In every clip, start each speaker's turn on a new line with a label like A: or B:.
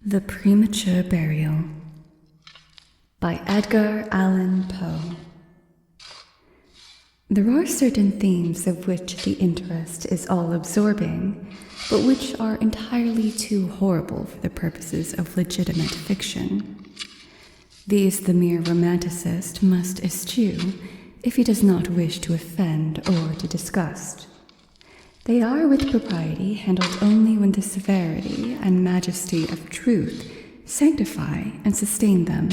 A: The Premature Burial by Edgar Allan Poe. There are certain themes of which the interest is all-absorbing, but which are entirely too horrible for the purposes of legitimate fiction. These the mere romanticist must eschew if he does not wish to offend or to disgust. They are with propriety handled only when the severity and majesty of truth sanctify and sustain them.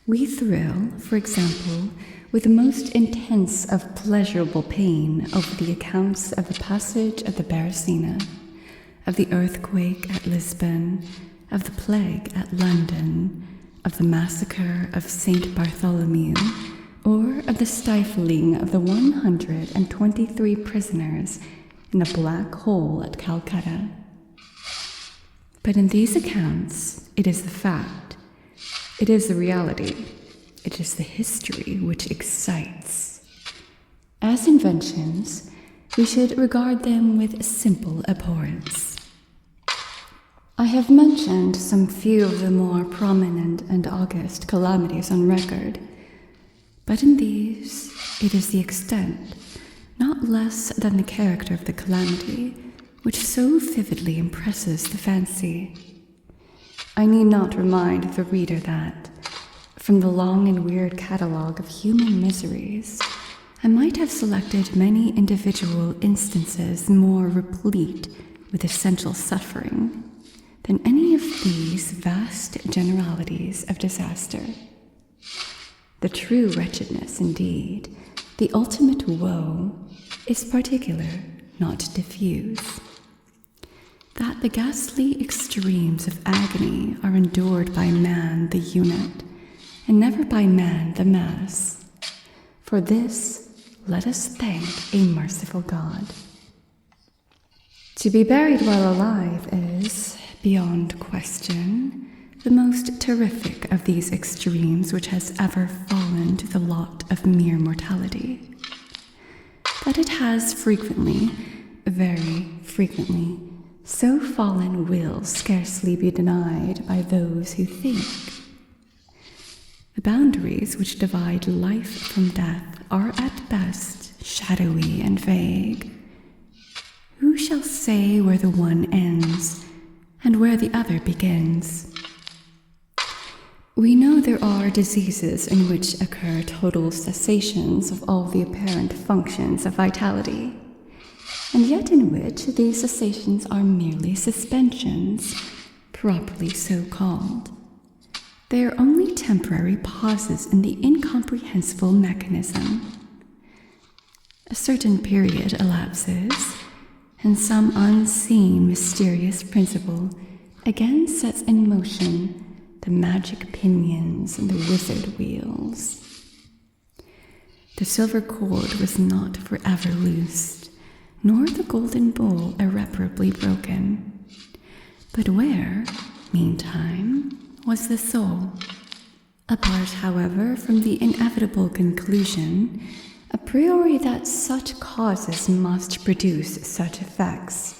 A: We thrill, for example, with the most intense of pleasurable pain over the accounts of the passage of the Beresina, of the earthquake at Lisbon, of the plague at London, of the massacre of St. Bartholomew, or of the stifling of the 123 prisoners in the black hole at Calcutta. But in these accounts, it is the fact, it is the reality, it is the history which excites. As inventions, we should regard them with simple abhorrence. I have mentioned some few of the more prominent and august calamities on record, but in these, it is the extent, not less than the character of the calamity, which so vividly impresses the fancy. I need not remind the reader that, from the long and weird catalogue of human miseries, I might have selected many individual instances more replete with essential suffering than any of these vast generalities of disaster. The true wretchedness, indeed, the ultimate woe, is particular, not diffuse. That the ghastly extremes of agony are endured by man the unit, and never by man the mass. For this, let us thank a merciful God. To be buried while alive is, beyond question, the most terrific of these extremes which has ever fallen to the lot of mere mortality. That it has frequently, very frequently, so fallen will scarcely be denied by those who think. The boundaries which divide life from death are at best shadowy and vague. Who shall say where the one ends and where the other begins? We know there are diseases in which occur total cessations of all the apparent functions of vitality, and yet in which these cessations are merely suspensions, properly so called. They are only temporary pauses in the incomprehensible mechanism. A certain period elapses, and some unseen mysterious principle again sets in motion the magic pinions and the wizard wheels. The silver cord was not forever loosed, nor the golden bowl irreparably broken. But where, meantime, was the soul? Apart, however, from the inevitable conclusion, a priori that such causes must produce such effects,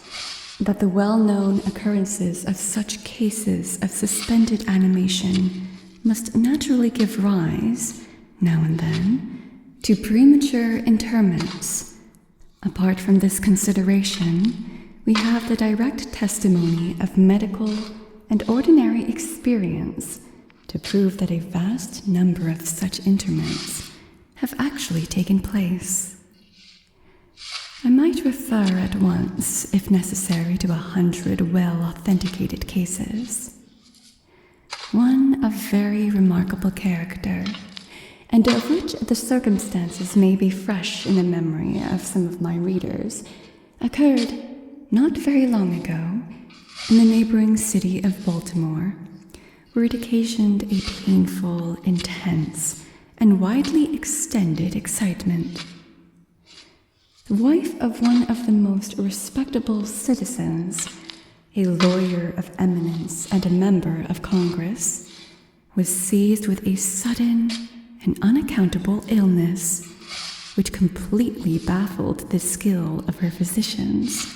A: that the well-known occurrences of such cases of suspended animation must naturally give rise, now and then, to premature interments. Apart from this consideration, we have the direct testimony of medical and ordinary experience to prove that a vast number of such interments have actually taken place. I might refer at once, if necessary, to 100 well-authenticated cases. One of very remarkable character, and of which the circumstances may be fresh in the memory of some of my readers, occurred not very long ago in the neighboring city of Baltimore, where it occasioned a painful, intense, and widely extended excitement. The wife of one of the most respectable citizens, a lawyer of eminence and a member of Congress, was seized with a sudden and unaccountable illness, which completely baffled the skill of her physicians.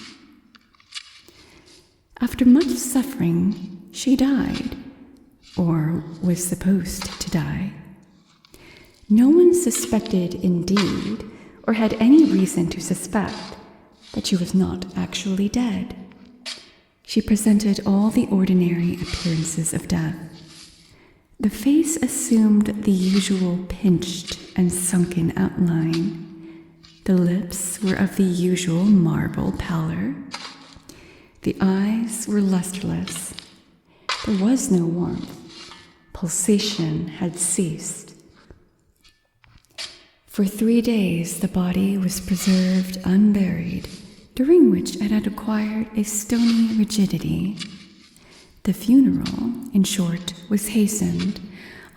A: After much suffering, she died, or was supposed to die. No one suspected indeed, or had any reason to suspect, that she was not actually dead. She presented all the ordinary appearances of death. The face assumed the usual pinched and sunken outline. The lips were of the usual marble pallor. The eyes were lustreless. There was no warmth. Pulsation had ceased. For 3 days the body was preserved unburied, during which it had acquired a stony rigidity. The funeral, in short, was hastened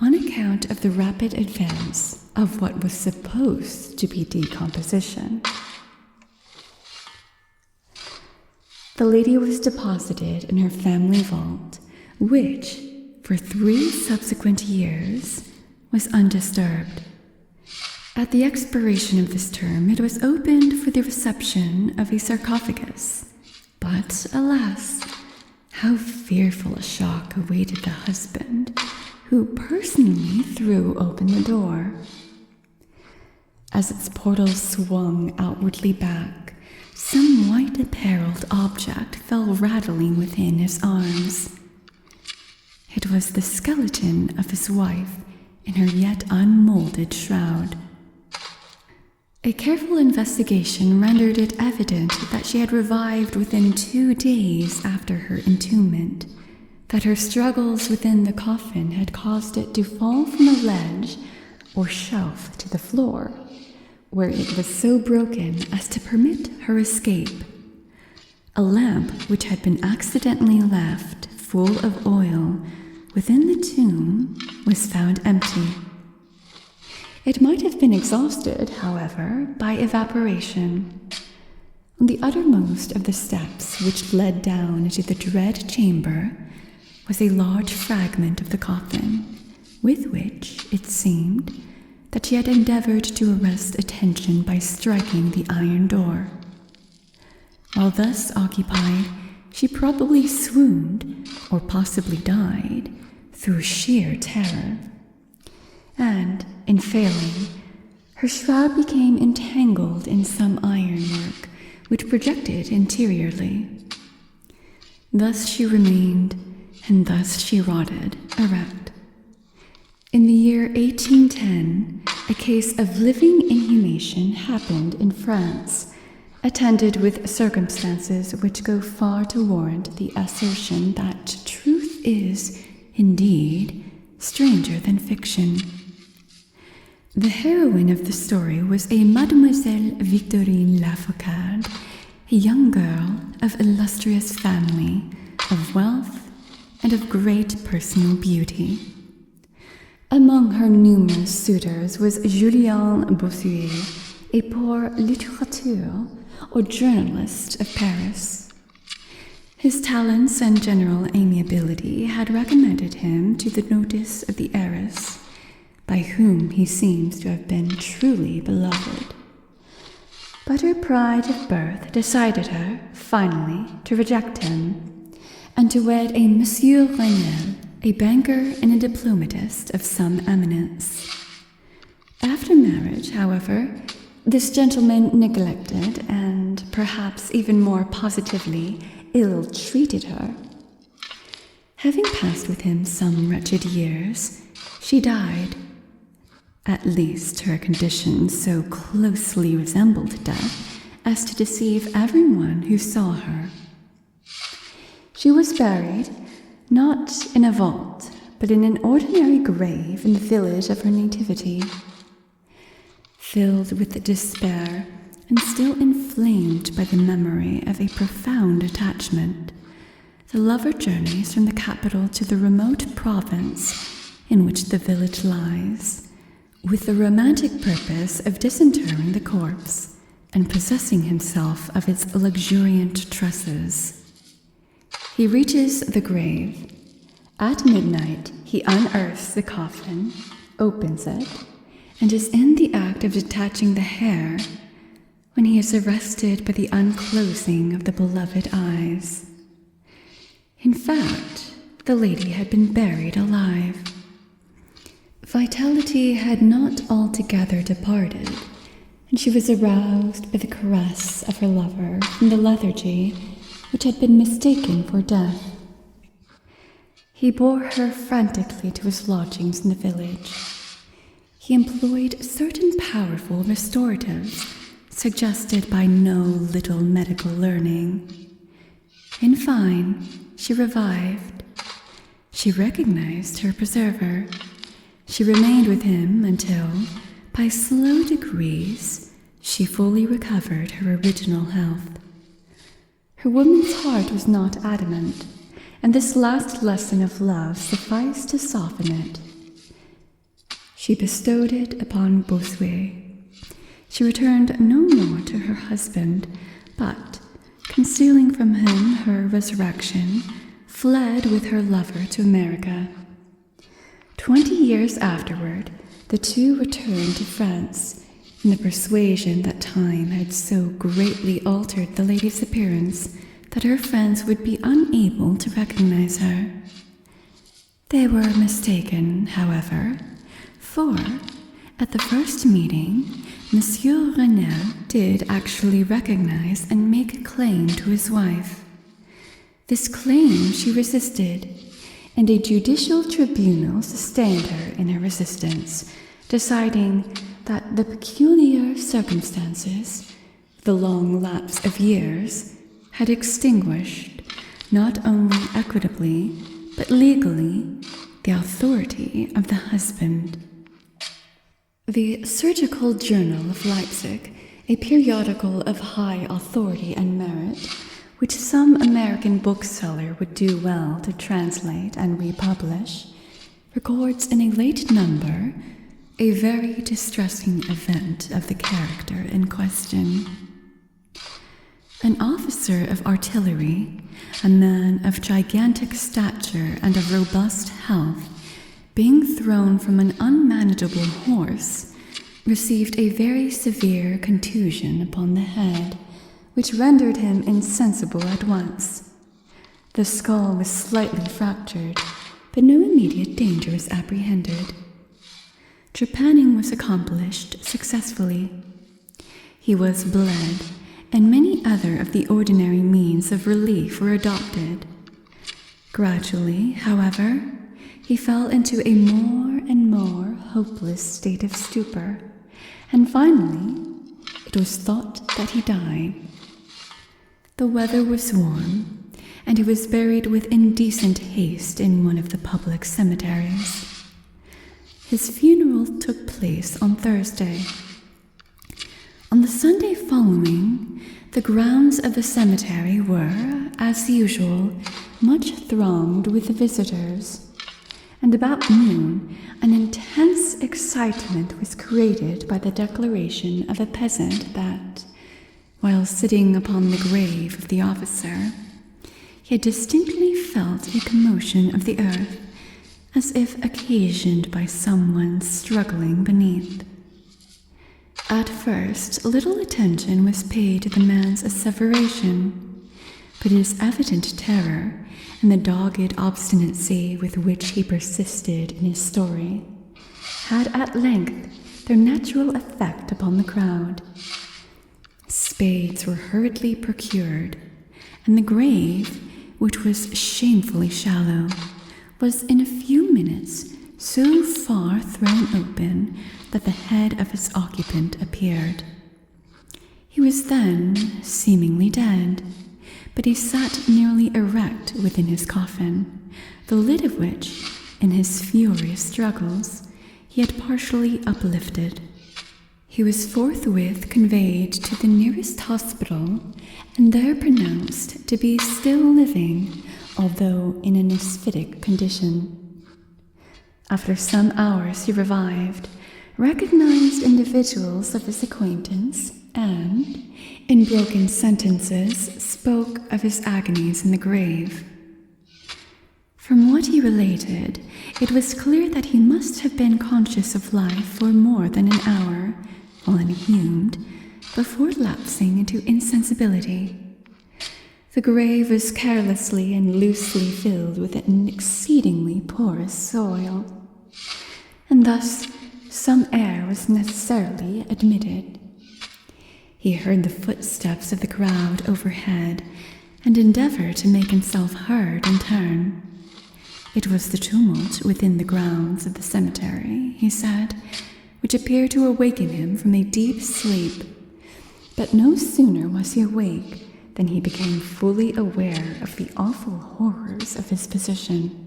A: on account of the rapid advance of what was supposed to be decomposition. The lady was deposited in her family vault, which, for 3 subsequent years, was undisturbed. At the expiration of this term, it was opened for the reception of a sarcophagus. But, alas, how fearful a shock awaited the husband, who personally threw open the door. As its portal swung outwardly back, some white-apparelled object fell rattling within his arms. It was the skeleton of his wife in her yet unmolded shroud. A careful investigation rendered it evident that she had revived within 2 days after her entombment, that her struggles within the coffin had caused it to fall from a ledge or shelf to the floor, where it was so broken as to permit her escape. A lamp which had been accidentally left full of oil within the tomb was found empty. It might have been exhausted, however, by evaporation. On the uttermost of the steps which led down into the dread chamber was a large fragment of the coffin, with which, it seemed, that she had endeavored to arrest attention by striking the iron door. While thus occupied, she probably swooned, or possibly died, through sheer terror. And, in failing, her shroud became entangled in some ironwork which projected interiorly. Thus she remained, and thus she rotted, erect. In the year 1810, a case of living inhumation happened in France, attended with circumstances which go far to warrant the assertion that truth is, indeed, stranger than fiction. The heroine of the story was a Mademoiselle Victorine Lafourcade, a young girl of illustrious family, of wealth, and of great personal beauty. Among her numerous suitors was Julien Bossuet, a poor litterateur or journalist of Paris. His talents and general amiability had recommended him to the notice of the heiress, by whom he seems to have been truly beloved. But her pride of birth decided her, finally, to reject him, and to wed a Monsieur Renel, a banker and a diplomatist of some eminence. After marriage, however, this gentleman neglected, and perhaps even more positively, ill-treated her. Having passed with him some wretched years, she died. At least her condition so closely resembled death as to deceive everyone who saw her. She was buried, not in a vault, but in an ordinary grave in the village of her nativity. Filled with despair and still inflamed by the memory of a profound attachment, the lover journeys from the capital to the remote province in which the village lies, with the romantic purpose of disinterring the corpse and possessing himself of its luxuriant tresses. He reaches the grave. At midnight, he unearths the coffin, opens it, and is in the act of detaching the hair when he is arrested by the unclosing of the beloved eyes. In fact, the lady had been buried alive. Vitality had not altogether departed, and she was aroused by the caress of her lover from the lethargy which had been mistaken for death. He bore her frantically to his lodgings in the village. He employed certain powerful restoratives suggested by no little medical learning. In fine, she revived. She recognized her preserver. She remained with him until, by slow degrees, she fully recovered her original health. Her woman's heart was not adamant, and this last lesson of love sufficed to soften it. She bestowed it upon Bossuet. She returned no more to her husband, but, concealing from him her resurrection, fled with her lover to America. 20 years afterward, the two returned to France, in the persuasion that time had so greatly altered the lady's appearance that her friends would be unable to recognize her. They were mistaken, however, for, at the first meeting, Monsieur Renel did actually recognize and make claim to his wife. This claim she resisted, and a judicial tribunal sustained her in her resistance, deciding that the peculiar circumstances, the long lapse of years, had extinguished, not only equitably, but legally, the authority of the husband. The Surgical Journal of Leipzig, a periodical of high authority and merit, which some American bookseller would do well to translate and republish, records in a late number a very distressing event of the character in question. An officer of artillery, a man of gigantic stature and of robust health, being thrown from an unmanageable horse, received a very severe contusion upon the head, which rendered him insensible at once. The skull was slightly fractured, but no immediate danger was apprehended. Trepanning was accomplished successfully. He was bled, and many other of the ordinary means of relief were adopted. Gradually, however, he fell into a more and more hopeless state of stupor, and finally it was thought that he died. The weather was warm, and he was buried with indecent haste in one of the public cemeteries. His funeral took place on Thursday. On the Sunday following, the grounds of the cemetery were, as usual, much thronged with visitors, and about noon an intense excitement was created by the declaration of a peasant that, while sitting upon the grave of the officer, he had distinctly felt a commotion of the earth, as if occasioned by someone struggling beneath. At first, little attention was paid to the man's asseveration, but his evident terror and the dogged obstinacy with which he persisted in his story had at length their natural effect upon the crowd. Spades were hurriedly procured, and the grave, which was shamefully shallow, was in a few minutes so far thrown open that the head of its occupant appeared. He was then seemingly dead, but he sat nearly erect within his coffin, the lid of which, in his furious struggles, he had partially uplifted. He was forthwith conveyed to the nearest hospital, and there pronounced to be still living, although in an asphytic condition. After some hours he revived, recognized individuals of his acquaintance, and, in broken sentences, spoke of his agonies in the grave. From what he related, it was clear that he must have been conscious of life for more than an hour, while inhumed, before lapsing into insensibility. The grave was carelessly and loosely filled with an exceedingly porous soil, and thus some air was necessarily admitted. He heard the footsteps of the crowd overhead and endeavored to make himself heard in turn. It was the tumult within the grounds of the cemetery, he said, which appeared to awaken him from a deep sleep. But no sooner was he awake than he became fully aware of the awful horrors of his position.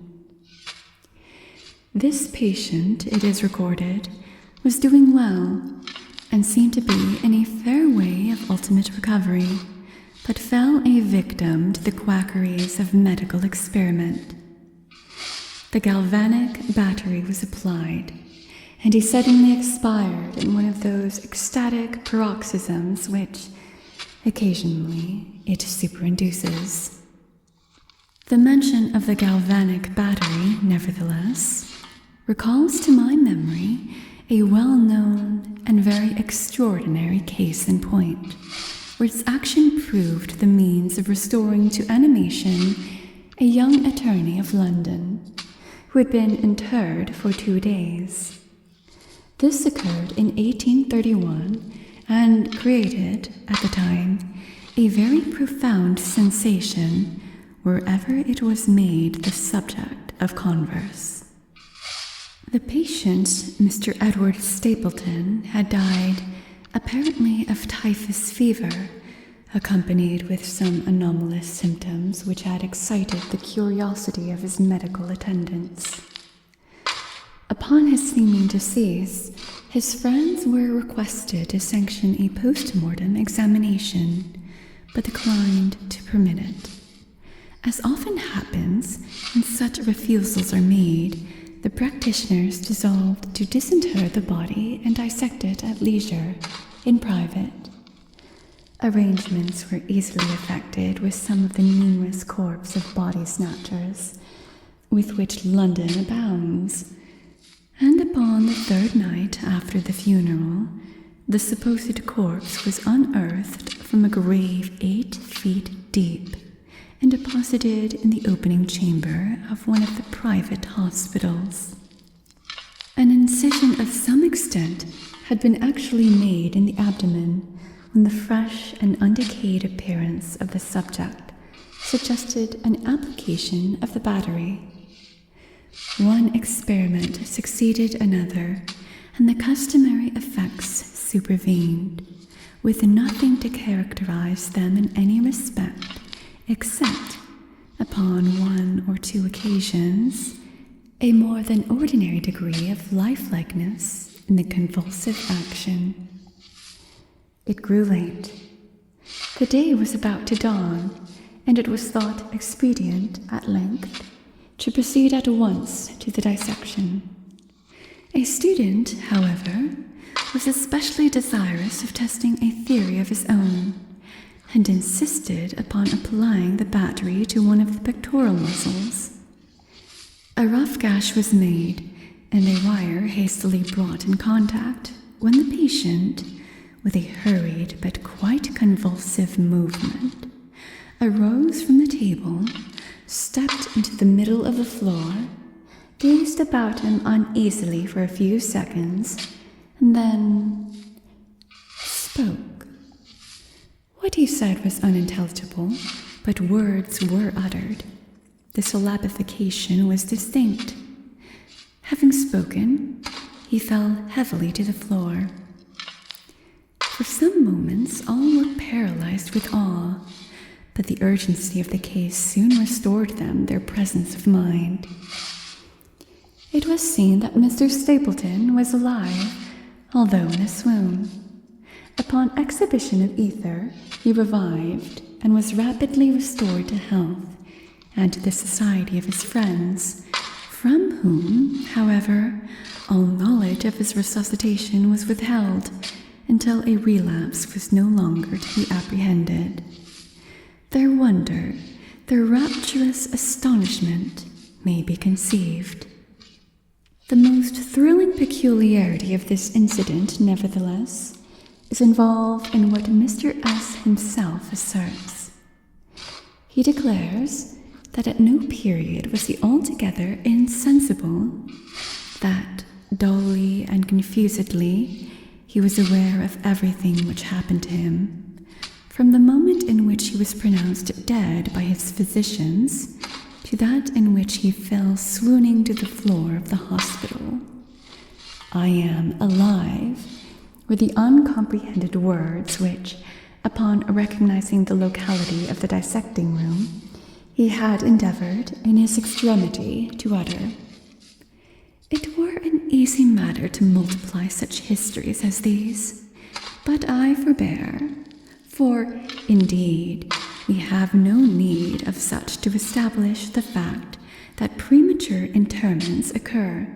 A: This patient, it is recorded, was doing well and seemed to be in a fair way of ultimate recovery, but fell a victim to the quackeries of medical experiment. The galvanic battery was applied, and he suddenly expired in one of those ecstatic paroxysms which, occasionally, it superinduces. The mention of the galvanic battery, nevertheless, recalls to my memory a well-known and very extraordinary case in point, where its action proved the means of restoring to animation a young attorney of London, who had been interred for 2 days. This occurred in 1831 and created, at the time, a very profound sensation wherever it was made the subject of converse. The patient, Mr. Edward Stapleton, had died apparently of typhus fever, accompanied with some anomalous symptoms which had excited the curiosity of his medical attendants. Upon his seeming decease, his friends were requested to sanction a post-mortem examination, but declined to permit it. As often happens when such refusals are made, the practitioners resolved to disinter the body and dissect it at leisure, in private. Arrangements were easily effected with some of the numerous corps of body snatchers with which London abounds, and upon the 3rd night after the funeral, the supposed corpse was unearthed from a grave 8 feet deep and deposited in the opening chamber of one of the private hospitals. An incision of some extent had been actually made in the abdomen when the fresh and undecayed appearance of the subject suggested an application of the battery. One experiment succeeded another, and the customary effects supervened, with nothing to characterize them in any respect, except, upon 1 or 2 occasions, a more than ordinary degree of lifelikeness in the convulsive action. It grew late. The day was about to dawn, and it was thought expedient, at length, to proceed at once to the dissection. A student, however, was especially desirous of testing a theory of his own, and insisted upon applying the battery to one of the pectoral muscles. A rough gash was made, and a wire hastily brought in contact, when the patient, with a hurried but quite convulsive movement, arose from the table, stepped into the middle of the floor, gazed about him uneasily for a few seconds, and then spoke. What he said was unintelligible, but words were uttered. The syllabification was distinct. Having spoken, he fell heavily to the floor. For some moments all were paralyzed with awe, but the urgency of the case soon restored them their presence of mind. It was seen that Mr. Stapleton was alive, although in a swoon. Upon exhibition of ether, he revived and was rapidly restored to health and to the society of his friends, from whom, however, all knowledge of his resuscitation was withheld until a relapse was no longer to be apprehended. Their wonder, their rapturous astonishment may be conceived. The most thrilling peculiarity of this incident, nevertheless, is involved in what Mr. S. himself asserts. He declares that at no period was he altogether insensible, that dully and confusedly he was aware of everything which happened to him, from the moment in which he was pronounced dead by his physicians to that in which he fell swooning to the floor of the hospital. "I am alive," were the uncomprehended words which, upon recognizing the locality of the dissecting room, he had endeavored in his extremity to utter. It were an easy matter to multiply such histories as these, but I forbear, for, indeed, we have no need of such to establish the fact that premature interments occur.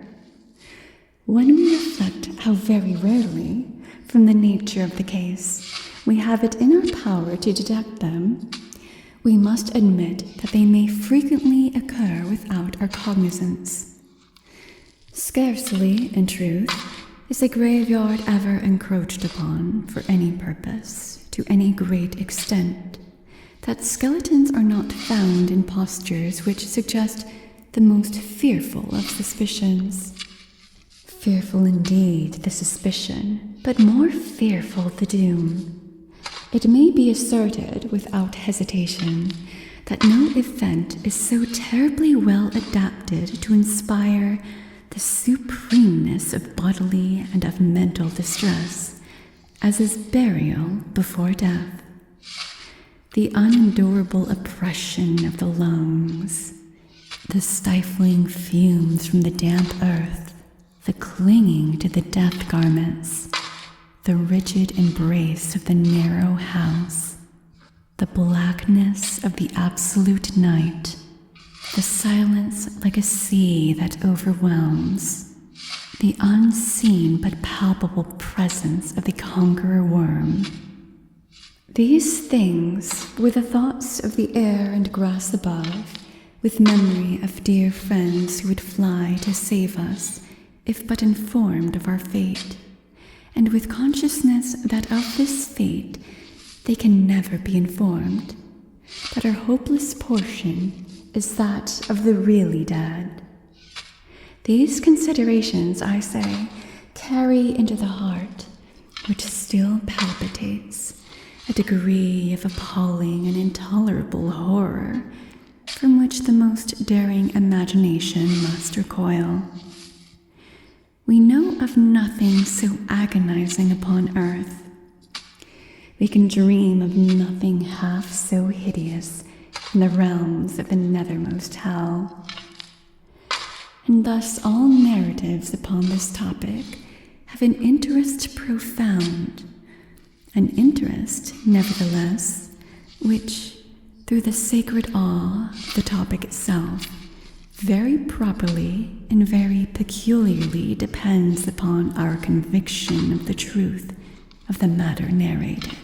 A: When we reflect how very rarely, from the nature of the case, we have it in our power to detect them, we must admit that they may frequently occur without our cognizance. Scarcely, in truth, is a graveyard ever encroached upon for any purpose, to any great extent, that skeletons are not found in postures which suggest the most fearful of suspicions. Fearful indeed the suspicion, but more fearful the doom. It may be asserted without hesitation that no event is so terribly well adapted to inspire the supremeness of bodily and of mental distress as is burial before death. The unendurable oppression of the lungs, the stifling fumes from the damp earth, the clinging to the death garments, the rigid embrace of the narrow house, the blackness of the absolute night, the silence like a sea that overwhelms, the unseen but palpable presence of the conqueror worm. These things were the thoughts of the air and grass above, with memory of dear friends who would fly to save us, if but informed of our fate, and with consciousness that of this fate they can never be informed, that our hopeless portion is that of the really dead. These considerations, I say, carry into the heart, which still palpitates, a degree of appalling and intolerable horror, from which the most daring imagination must recoil. We know of nothing so agonizing upon earth. We can dream of nothing half so hideous in the realms of the nethermost hell. And thus all narratives upon this topic have an interest profound, an interest, nevertheless, which, through the sacred awe of the topic itself, very properly and very peculiarly depends upon our conviction of the truth of the matter narrated.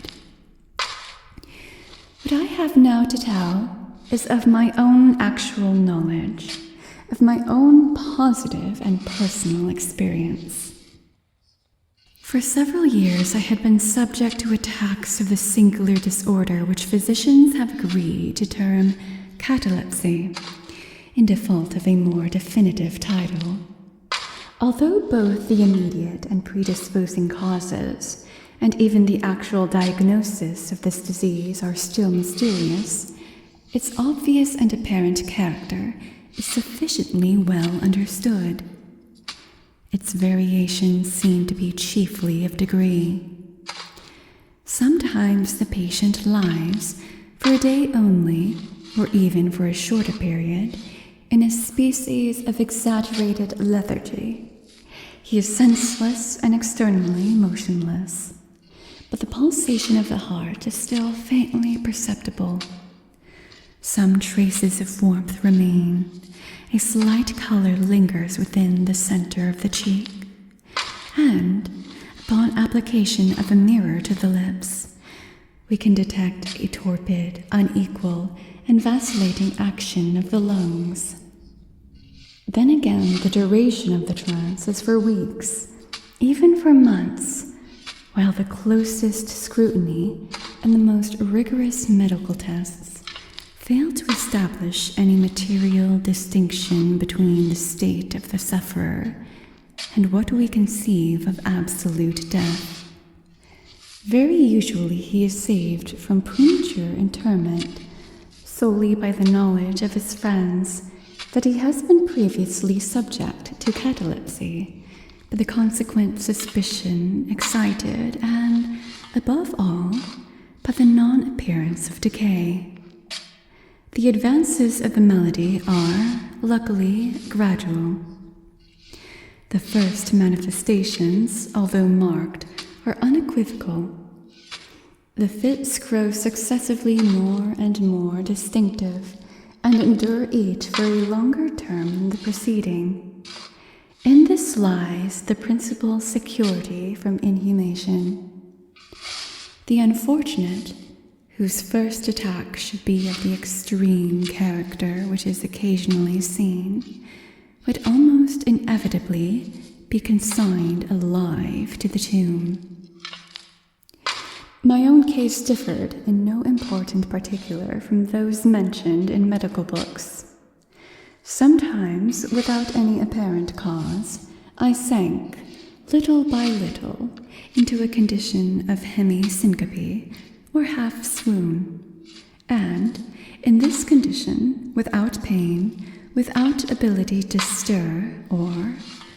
A: What I have now to tell is of my own actual knowledge, of my own positive and personal experience. For several years I had been subject to attacks of the singular disorder which physicians have agreed to term catalepsy, in default of a more definitive title. Although both the immediate and predisposing causes, and even the actual diagnosis of this disease are still mysterious, its obvious and apparent character is sufficiently well understood. Its variations seem to be chiefly of degree. Sometimes the patient lies, for a day only, or even for a shorter period, in a species of exaggerated lethargy. He is senseless and externally motionless, but the pulsation of the heart is still faintly perceptible. Some traces of warmth remain. A slight color lingers within the center of the cheek, and, upon application of a mirror to the lips, we can detect a torpid, unequal, and vacillating action of the lungs. Then again, the duration of the trance is for weeks, even for months, while the closest scrutiny and the most rigorous medical tests fail to establish any material distinction between the state of the sufferer and what we conceive of absolute death. Very usually he is saved from premature interment solely by the knowledge of his friends that he has been previously subject to catalepsy, by the consequent suspicion excited, and, above all, by the non-appearance of decay. The advances of the malady are, luckily, gradual. The first manifestations, although marked, are unequivocal. The fits grow successively more and more distinctive, and endure each for a longer term than the preceding. In this lies the principal security from inhumation. The unfortunate, whose first attack should be of the extreme character which is occasionally seen, would almost inevitably be consigned alive to the tomb. My own case differed in no important particular from those mentioned in medical books. Sometimes, without any apparent cause, I sank, little by little, into a condition of hemi-syncope, or half-swoon, and, in this condition, without pain, without ability to stir, or,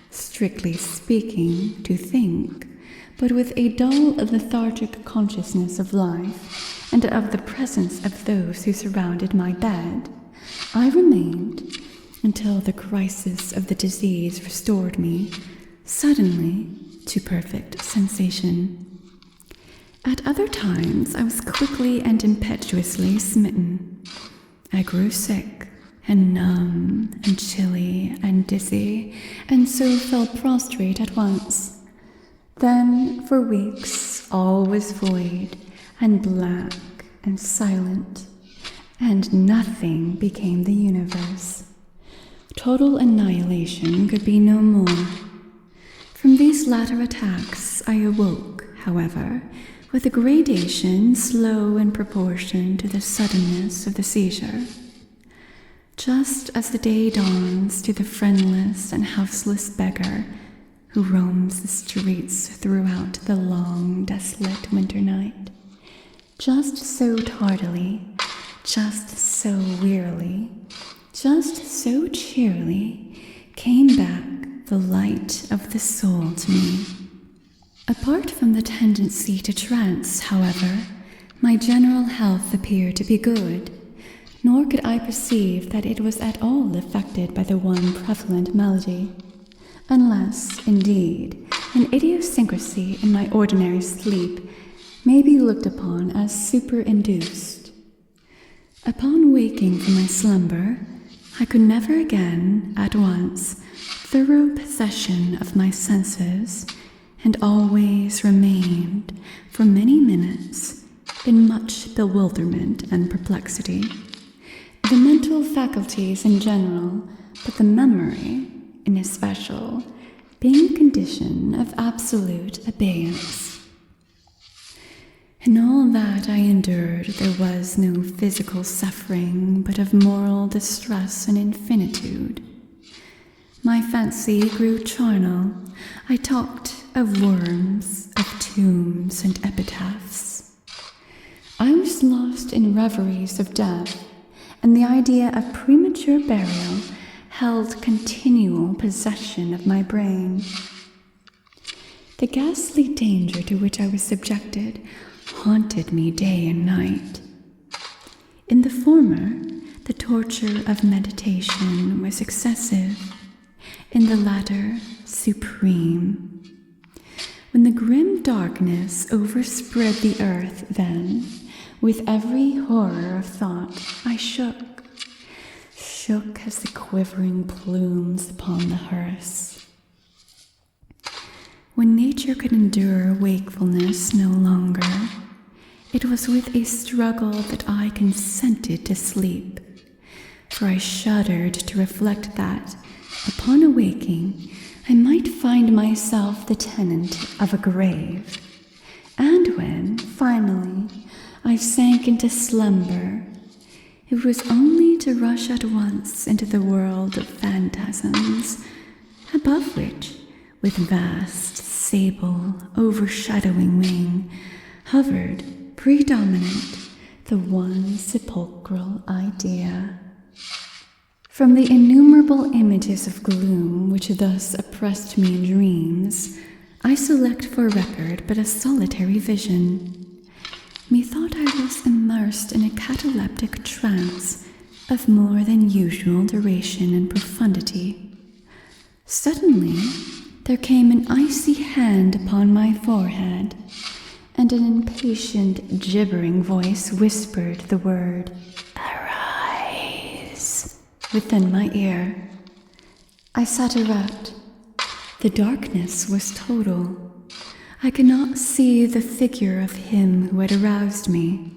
A: strictly speaking, to think, but with a dull, lethargic consciousness of life, and of the presence of those who surrounded my bed, I remained, until the crisis of the disease restored me, suddenly, to perfect sensation. At other times I was quickly and impetuously smitten. I grew sick, and numb, and chilly, and dizzy, and so fell prostrate at once. Then, for weeks, all was void, and black, and silent, and nothing became the universe. Total annihilation could be no more. From these latter attacks I awoke, however, with a gradation slow in proportion to the suddenness of the seizure. Just as the day dawns to the friendless and houseless beggar who roams the streets throughout the long, desolate winter night, just so tardily, just so wearily, just so cheerily came back the light of the soul to me. Apart from the tendency to trance, however, my general health appeared to be good, nor could I perceive that it was at all affected by the one prevalent malady, unless, indeed, an idiosyncrasy in my ordinary sleep may be looked upon as superinduced. Upon waking from my slumber, I could never again, at once, thorough possession of my senses, and always remained, for many minutes, in much bewilderment and perplexity. The mental faculties in general, but the memory, in especial, being a condition of absolute abeyance. In all that I endured there was no physical suffering, but of moral distress and infinitude. My fancy grew charnel. I talked of worms, of tombs and epitaphs. I was lost in reveries of death, and the idea of premature burial held continual possession of my brain. The ghastly danger to which I was subjected haunted me day and night. In the former, the torture of meditation was excessive, in the latter, supreme. When the grim darkness overspread the earth, then, with every horror of thought, I shook as the quivering plumes upon the hearse. When nature could endure wakefulness no longer, it was with a struggle that I consented to sleep, for I shuddered to reflect that, upon awaking, I might find myself the tenant of a grave, and when, finally, I sank into slumber, It was only to rush at once into the world of phantasms, above which, with vast, sable, overshadowing wing, hovered, predominant, the one sepulchral idea. From the innumerable images of gloom which thus oppressed me in dreams, I select for record but a solitary vision. Methought I was immersed in a cataleptic trance of more than usual duration and profundity. Suddenly, there came an icy hand upon my forehead, and an impatient, gibbering voice whispered the word, "Arise," within my ear. I sat erect. The darkness was total. I could not see the figure of him who had aroused me.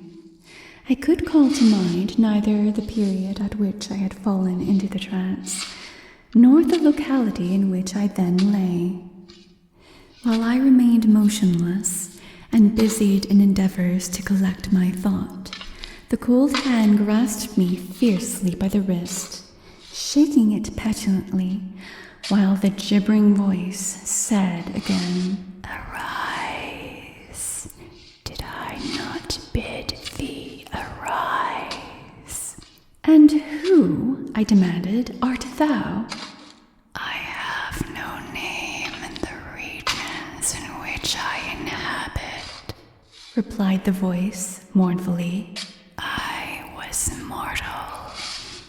A: I could call to mind neither the period at which I had fallen into the trance, nor the locality in which I then lay. While I remained motionless and busied in endeavors to collect my thought, the cold hand grasped me fiercely by the wrist, shaking it petulantly, while the gibbering voice said again, "Arise. Did I not bid thee arise?" "And who," I demanded, "art thou?" "I have no name in the regions in which I inhabit," replied the voice mournfully. "I was mortal,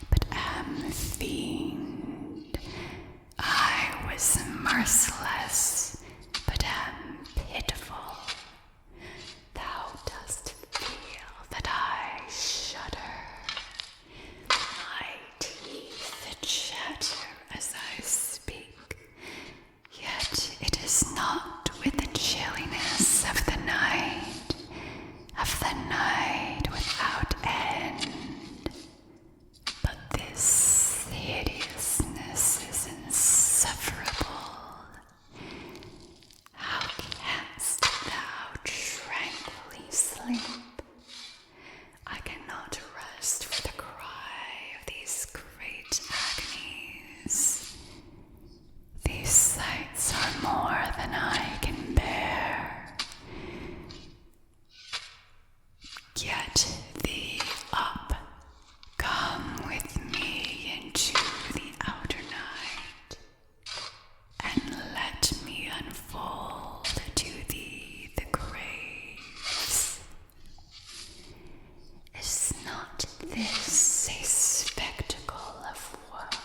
A: but am fiend. I was merciless, but am pitiful. Thou dost feel that I shudder. My teeth chatter as I speak, yet it is not with the chilliness of the night without end. But this hideousness is insufferable. How canst thou tranquilly sleep? I cannot rest for the cry of these great agonies. These sights are more than I can bear. Get thee up. Come with me into the outer night, and let me unfold to thee the graves. Is not this a spectacle of woe?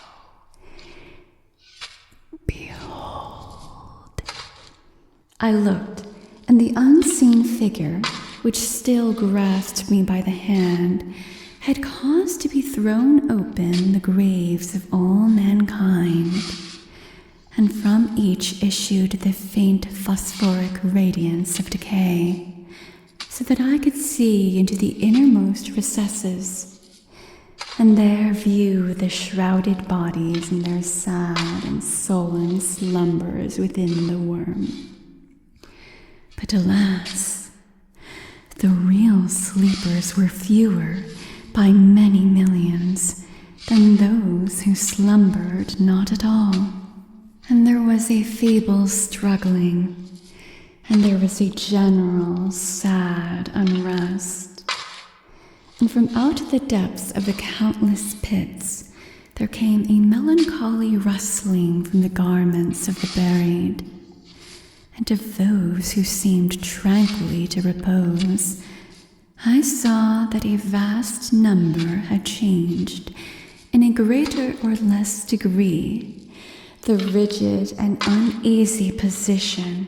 A: Behold." I looked, and the unseen figure, which still grasped me by the hand, had caused to be thrown open the graves of all mankind, and from each issued the faint phosphoric radiance of decay, so that I could see into the innermost recesses, and there view the shrouded bodies in their sad and sullen slumbers within the worm. But alas, the real sleepers were fewer by many millions than those who slumbered not at all. And there was a feeble struggling, and there was a general sad unrest. And from out the depths of the countless pits there came a melancholy rustling from the garments of the buried, and of those who seemed tranquilly to repose. I saw that a vast number had changed, in a greater or less degree, the rigid and uneasy position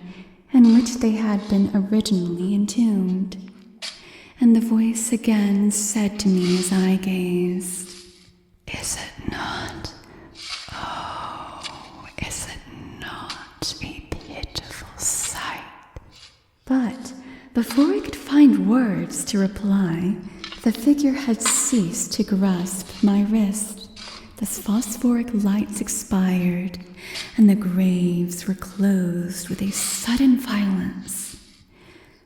A: in which they had been originally entombed. And the voice again said to me as I gazed, "Is it not, oh, is it not a pitiful sight?" But before I could find words to reply, the figure had ceased to grasp my wrist. The phosphoric lights expired, and the graves were closed with a sudden violence,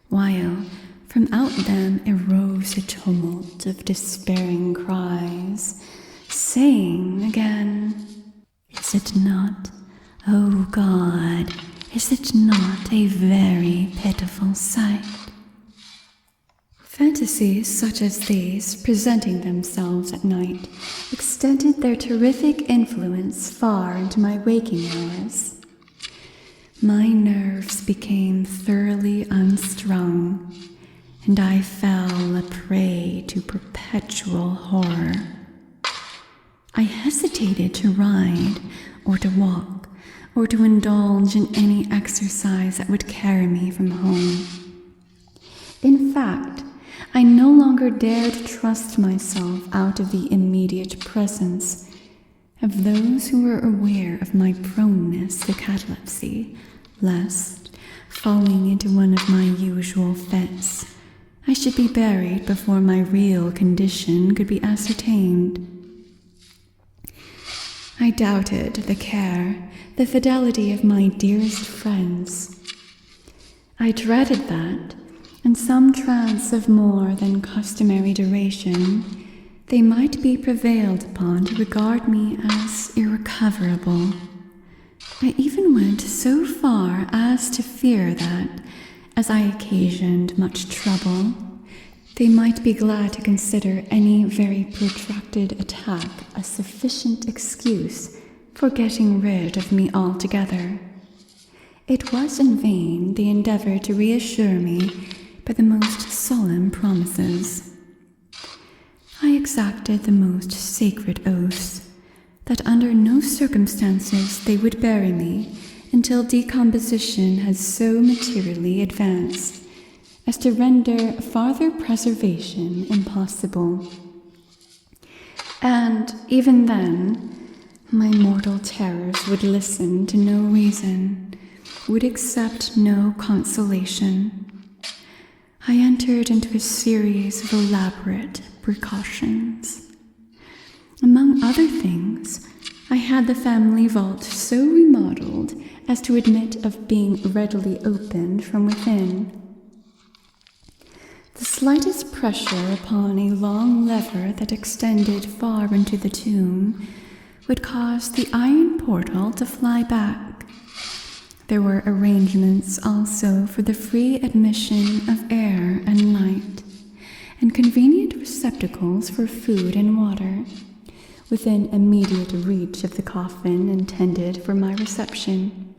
A: while From out them arose a tumult of despairing cries, saying again, "Is it not, O God, is it not a very pitiful sight?" Fantasies such as these, presenting themselves at night, extended their terrific influence far into my waking hours. My nerves became thoroughly unstrung, and I fell a prey to perpetual horror. I hesitated to ride, or to walk, or to indulge in any exercise that would carry me from home. In fact, I no longer dared trust myself out of the immediate presence of those who were aware of my proneness to catalepsy, lest, falling into one of my usual fits, I should be buried before my real condition could be ascertained. I doubted the care, the fidelity of my dearest friends. I dreaded that, in some trance of more than customary duration, they might be prevailed upon to regard me as irrecoverable. I even went so far as to fear that, as I occasioned much trouble, they might be glad to consider any very protracted attack a sufficient excuse for getting rid of me altogether. It was in vain they endeavored to reassure me by the most solemn promises. I exacted the most sacred oaths that under no circumstances they would bury me until decomposition had so materially advanced as to render farther preservation impossible. And even then, my mortal terrors would listen to no reason, would accept no consolation. I entered into a series of elaborate precautions. Among other things, I had the family vault so remodeled as to admit of being readily opened from within. The slightest pressure upon a long lever that extended far into the tomb would cause the iron portal to fly back. There were arrangements also for the free admission of air and light, and convenient receptacles for food and water, within immediate reach of the coffin intended for my reception.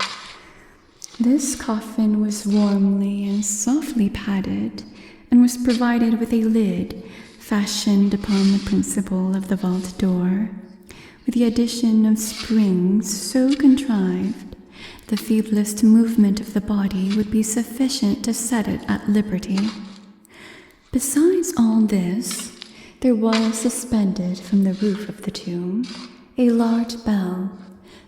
A: This coffin was warmly and softly padded, and was provided with a lid fashioned upon the principle of the vault door, with the addition of springs so contrived the feeblest movement of the body would be sufficient to set it at liberty. Besides all this, there was suspended from the roof of the tomb a large bell,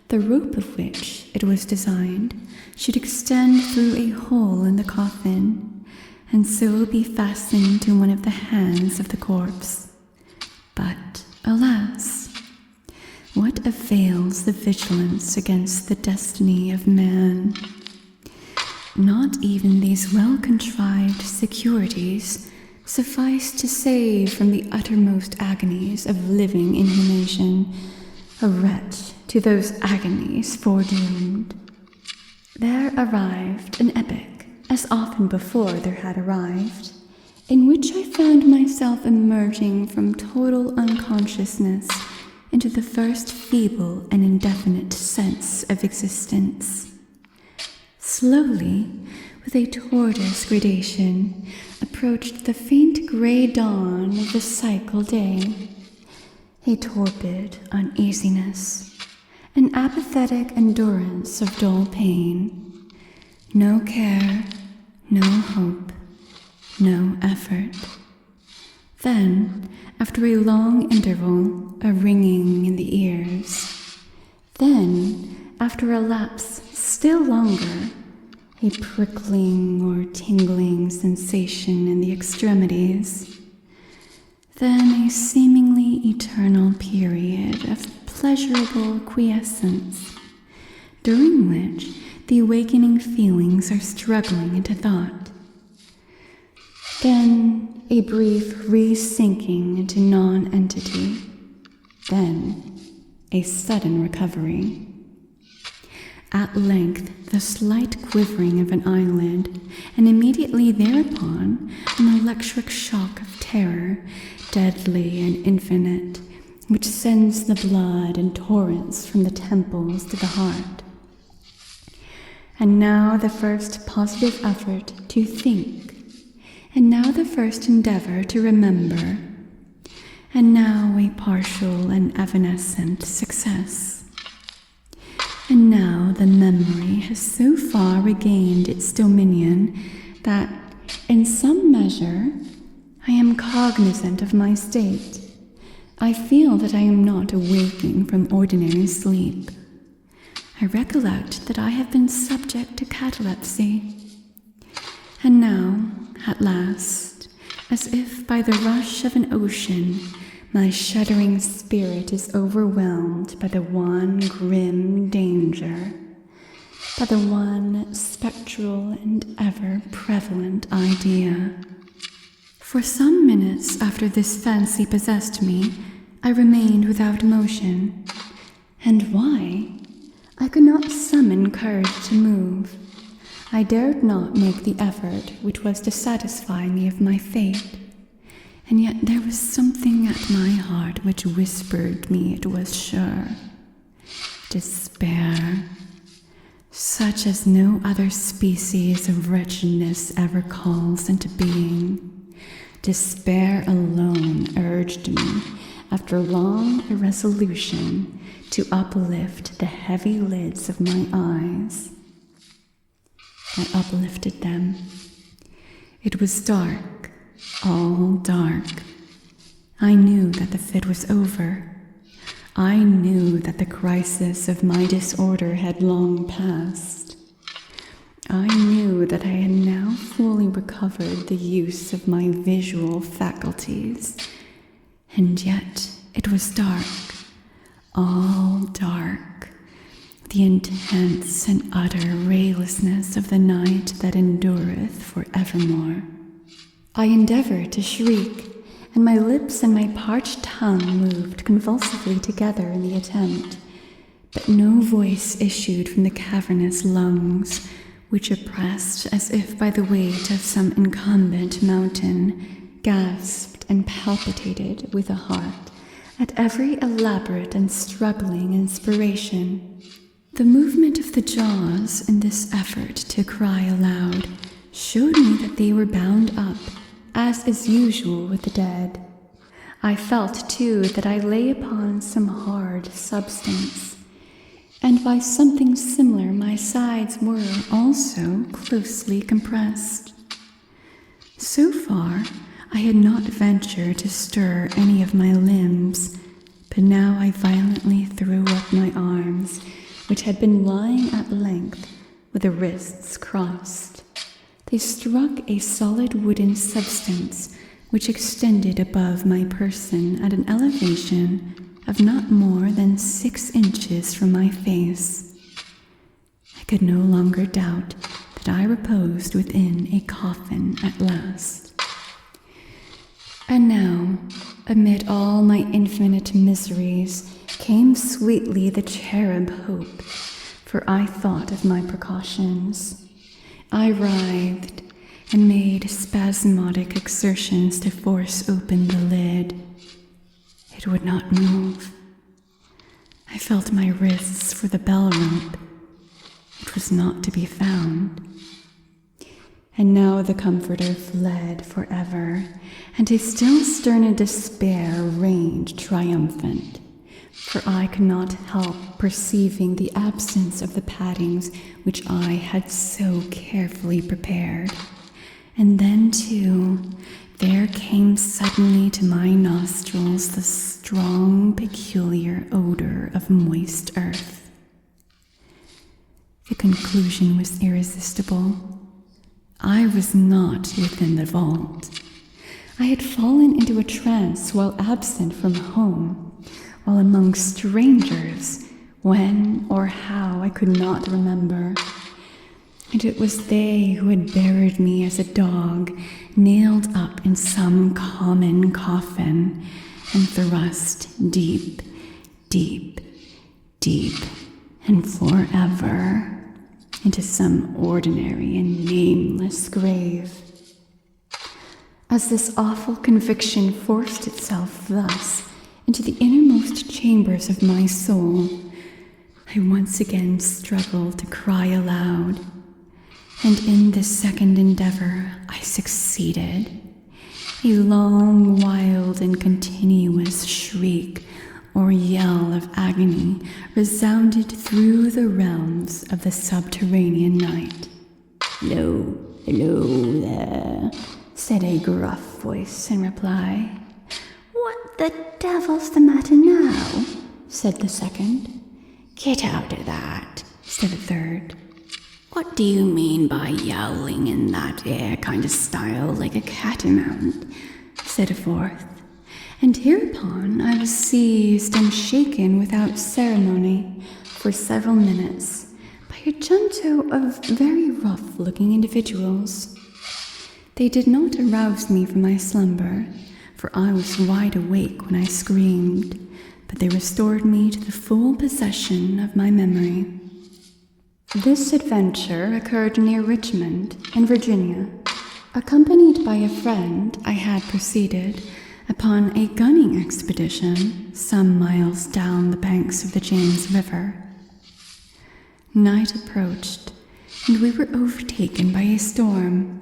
A: the rope of which, it was designed, should extend through a hole in the coffin, and so be fastened to one of the hands of the corpse. But, alas! What avails the vigilance against the destiny of man? Not even these well-contrived securities suffice to save from the uttermost agonies of living inhumation a wretch to those agonies foredoomed. There arrived an epoch, as often before there had arrived, in which I found myself emerging from total unconsciousness into the first feeble and indefinite sense of existence. Slowly, with a tortoise gradation, approached the faint gray dawn of the cycle day. A torpid uneasiness, an apathetic endurance of dull pain. No care, no hope, no effort. Then, after a long interval, a ringing in the ears. Then, after a lapse still longer, a prickling or tingling sensation in the extremities. Then a seemingly eternal period of pleasurable quiescence, during which the awakening feelings are struggling into thought. Then a brief re-sinking into non-entity. Then a sudden recovery. At length, the slight quivering of an eyelid, and immediately thereupon an electric shock of terror, deadly and infinite, which sends the blood in torrents from the temples to the heart. And now the first positive effort to think, and now the first endeavor to remember, and now a partial and evanescent success. And now the memory has so far regained its dominion that, in some measure, I am cognizant of my state. I feel that I am not awaking from ordinary sleep. I recollect that I have been subject to catalepsy. And now, at last, as if by the rush of an ocean, my shuddering spirit is overwhelmed by the one grim danger, by the one spectral and ever-prevalent idea. For some minutes after this fancy possessed me, I remained without motion. And why? I could not summon courage to move. I dared not make the effort which was to satisfy me of my fate. And yet there was something at my heart which whispered me it was sure. Despair, such as no other species of wretchedness ever calls into being. Despair alone urged me, after long irresolution, to uplift the heavy lids of my eyes. I uplifted them. It was dark. All dark. I knew that the fit was over. I knew that the crisis of my disorder had long passed. I knew that I had now fully recovered the use of my visual faculties. And yet it was dark. All dark. The intense and utter raylessness of the night that endureth for evermore. I endeavored to shriek, and my lips and my parched tongue moved convulsively together in the attempt, but no voice issued from the cavernous lungs, which, oppressed as if by the weight of some incumbent mountain, gasped and palpitated with a heart at every elaborate and struggling inspiration. The movement of the jaws in this effort to cry aloud showed me that they were bound up, as is usual with the dead. I felt, too, that I lay upon some hard substance, and by something similar my sides were also closely compressed. So far, I had not ventured to stir any of my limbs, but now I violently threw up my arms, which had been lying at length with the wrists crossed. They struck a solid wooden substance which extended above my person at an elevation of not more than 6 inches from my face. I could no longer doubt that I reposed within a coffin at last. And now, amid all my infinite miseries, came sweetly the cherub hope, for I thought of my precautions. I writhed and made spasmodic exertions to force open the lid. It would not move. I felt my wrists for the bell rope. It was not to be found. And now the comforter fled forever, and a still sterner despair reigned triumphant, for I could not help perceiving the absence of the paddings which I had so carefully prepared. And then, too, there came suddenly to my nostrils the strong, peculiar odor of moist earth. The conclusion was irresistible. I was not within the vault. I had fallen into a trance while absent from home, while among strangers, when or how I could not remember. and it was they who had buried me as a dog, nailed up in some common coffin, and thrust deep, deep, deep, and forever into some ordinary and nameless grave. As this awful conviction forced itself thus into the innermost chambers of my soul, I once again struggled to cry aloud, and in this second endeavor I succeeded. A long, wild, and continuous shriek or yell of agony resounded through the realms of the subterranean night. "Hello, hello there," said a gruff voice in reply. "What the devil's the matter now?" said the second. "Get out of that," said a third. "What do you mean by yowling in that kind of style like a catamount?" said a fourth. And hereupon I was seized and shaken without ceremony for several minutes by a junto of very rough-looking individuals. They did not arouse me from my slumber, for I was wide awake when I screamed, but they restored me to the full possession of my memory. This adventure occurred near Richmond, in Virginia. Accompanied by a friend, I had proceeded upon a gunning expedition some miles down the banks of the James River. Night approached, and we were overtaken by a storm.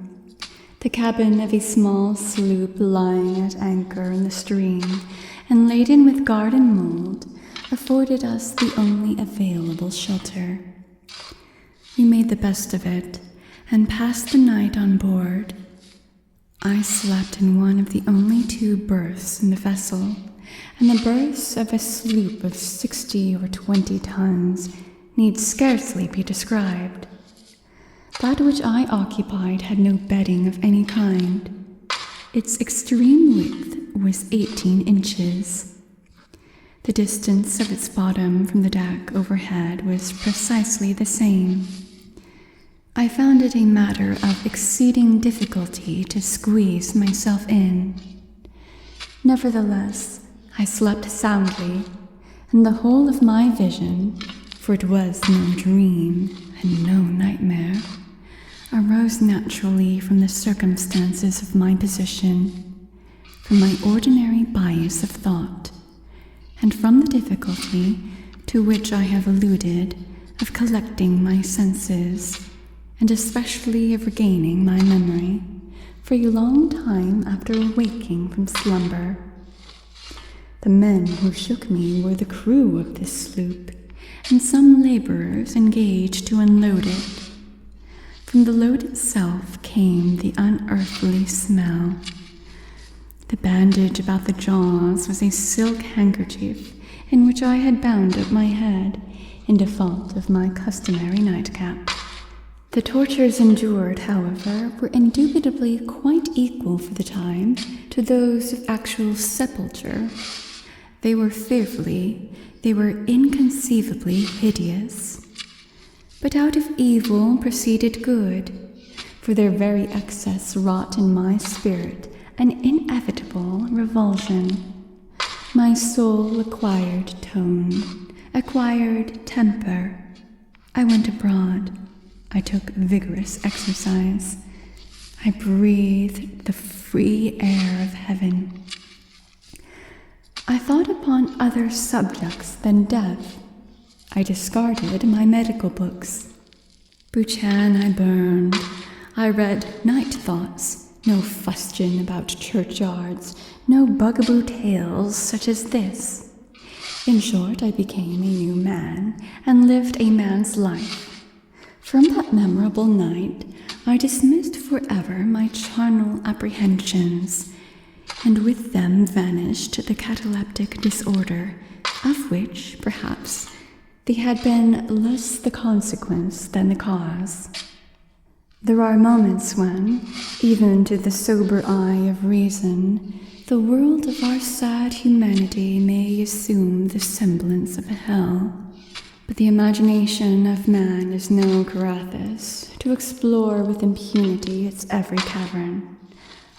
A: The cabin of a small sloop lying at anchor in the stream and laden with garden mold afforded us the only available shelter. We made the best of it and passed the night on board. I slept in one of the only two berths in the vessel, and the berths of a sloop of 60 or 20 tons need scarcely be described. That which I occupied had no bedding of any kind. Its extreme width was 18 inches. The distance of its bottom from the deck overhead was precisely the same. I found it a matter of exceeding difficulty to squeeze myself in. Nevertheless, I slept soundly, and the whole of my vision, for it was no dream and no nightmare, arose naturally from the circumstances of my position, from my ordinary bias of thought, and from the difficulty to which I have alluded of collecting my senses, and especially of regaining my memory for a long time after awaking from slumber. The men who shook me were the crew of this sloop, and some laborers engaged to unload it. From the load itself came the unearthly smell. The bandage about the jaws was a silk handkerchief in which I had bound up my head in default of my customary nightcap. The tortures endured, however, were indubitably quite equal for the time to those of actual sepulture. They were inconceivably hideous. But out of evil proceeded good, for their very excess wrought in my spirit an inevitable revulsion. My soul acquired tone, acquired temper. I went abroad. I took vigorous exercise. I breathed the free air of heaven. I thought upon other subjects than death. I discarded my medical books. Buchan I burned. I read night thoughts, no fustian about churchyards, no bugaboo tales such as this. In short, I became a new man and lived a man's life. From that memorable night, I dismissed forever my charnel apprehensions, and with them vanished the cataleptic disorder, of which, perhaps, they had been less the consequence than the cause. There are moments when, even to the sober eye of reason, the world of our sad humanity may assume the semblance of a hell. But the imagination of man is no Carathis, to explore with impunity its every cavern.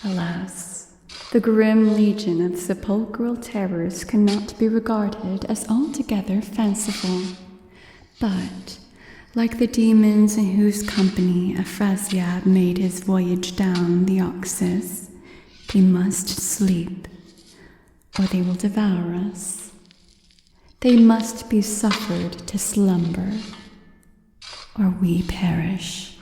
A: Alas, the grim legion of sepulchral terrors cannot be regarded as altogether fanciful, but, like the demons in whose company Afrasiab made his voyage down the Oxus, they must sleep, or they will devour us. They must be suffered to slumber, or we perish.